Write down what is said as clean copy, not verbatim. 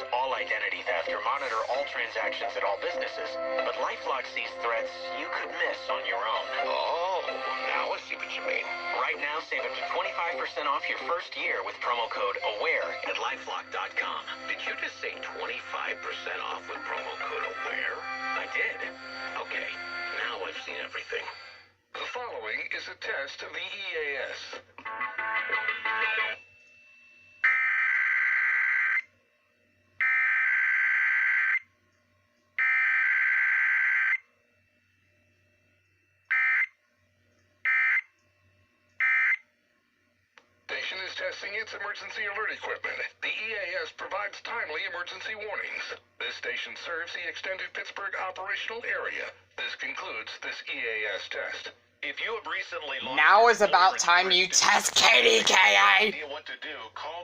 prevent all identity theft or monitor all transactions at all businesses, but LifeLock sees threats you could miss on your own. Oh, now I see what you mean. Right now, save up to 25% off your first year with promo code AWARE at LifeLock.com. Did you just say 25% off with promo code AWARE? I did. Okay, now I've seen everything. The following is a test of the EAS. Station is testing its emergency alert equipment. The EAS provides timely emergency warnings. This station serves the extended Pittsburgh operational area. This concludes this EAS test. If you have recently Now is about time you test Kdka! idea what to do, call